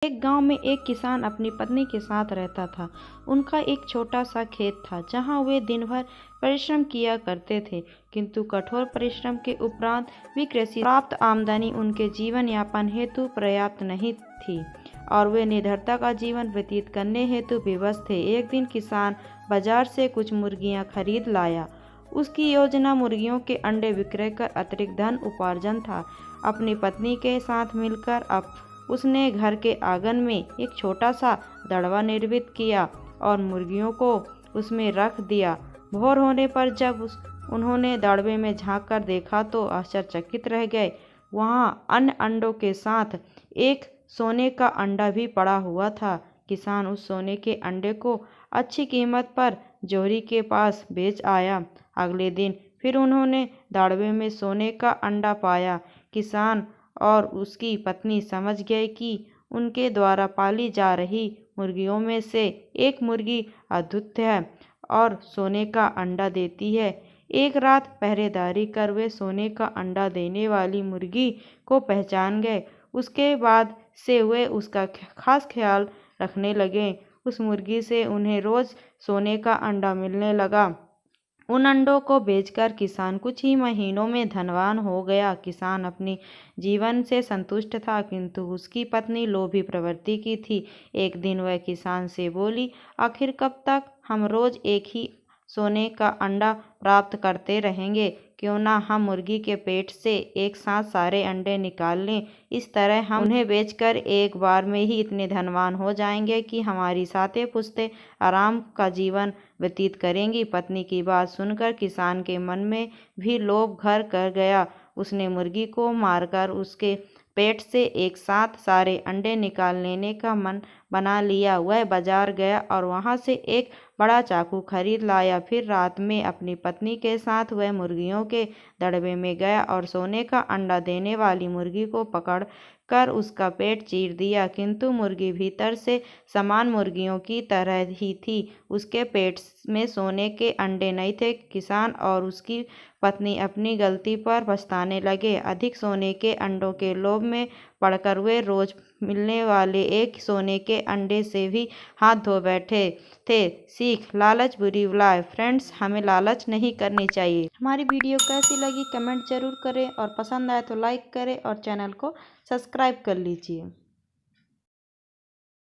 एक गांव में एक किसान अपनी पत्नी के साथ रहता था। उनका एक छोटा सा खेत था जहां वे दिन भर परिश्रम किया करते थे, किंतु कठोर परिश्रम के उपरांत भी कृषि प्राप्त आमदनी उनके जीवन यापन हेतु पर्याप्त नहीं थी और वे निर्धनता का जीवन व्यतीत करने हेतु विवश थे। एक दिन किसान बाजार से कुछ मुर्गियां खरीद लाया। उसकी योजना मुर्गियों के अंडे विक्रय कर अतिरिक्त धन उपार्जन था। अपनी पत्नी के साथ मिलकर उसने घर के आंगन में एक छोटा सा दड़वा निर्मित किया और मुर्गियों को उसमें रख दिया। भोर होने पर जब उन्होंने दड़बे में झांक कर देखा तो आश्चर्यचकित रह गए। वहां अन्य अंडों के साथ एक सोने का अंडा भी पड़ा हुआ था। किसान उस सोने के अंडे को अच्छी कीमत पर जोहरी के पास बेच आया। अगले दिन फिर उन्होंने दड़बे में सोने का अंडा पाया। किसान और उसकी पत्नी समझ गए कि उनके द्वारा पाली जा रही मुर्गियों में से एक मुर्गी अद्भुत है और सोने का अंडा देती है। एक रात पहरेदारी कर वे सोने का अंडा देने वाली मुर्गी को पहचान गए। उसके बाद से वे उसका खास ख्याल रखने लगे। उस मुर्गी से उन्हें रोज सोने का अंडा मिलने लगा। उन अंडों को बेचकर किसान कुछ ही महीनों में धनवान हो गया। किसान अपनी जीवन से संतुष्ट था, किंतु उसकी पत्नी लोभी प्रवृत्ति की थी। एक दिन वह किसान से बोली, आखिर कब तक हम रोज एक ही सोने का अंडा प्राप्त करते रहेंगे? क्यों ना हम मुर्गी के पेट से एक साथ सारे अंडे निकाल लें। इस तरह हम उन्हें बेचकर एक बार में ही इतने धनवान हो जाएंगे कि हमारी सातें पुश्तें आराम का जीवन व्यतीत करेंगी। पत्नी की बात सुनकर किसान के मन में भी लोभ घर कर गया। उसने मुर्गी को मारकर उसके पेट से एक साथ सारे अंडे निकाल लेने का मन बना लिया। वह बाजार गया और वहां से एक बड़ा चाकू खरीद लाया। फिर रात में अपनी पत्नी के साथ वह मुर्गियों के दड़बे में गया और सोने का अंडा देने वाली मुर्गी को पकड़ कर उसका पेट चीर दिया, किंतु मुर्गी भीतर से समान मुर्गियों की तरह ही थी। उसके पेट में सोने के अंडे नहीं थे। किसान और उसकी पत्नी अपनी गलती पर पछताने लगे। अधिक सोने के अंडों के लोभ में पड़कर वे रोज मिलने वाले एक सोने के अंडे से भी हाथ धो बैठे थे। सीख, लालच बुरी बला। फ्रेंड्स, हमें लालच नहीं करनी चाहिए। हमारी वीडियो कैसी लगी कमेंट जरूर करें और पसंद आए तो लाइक करें और चैनल को सब्सक्राइब कर लीजिए।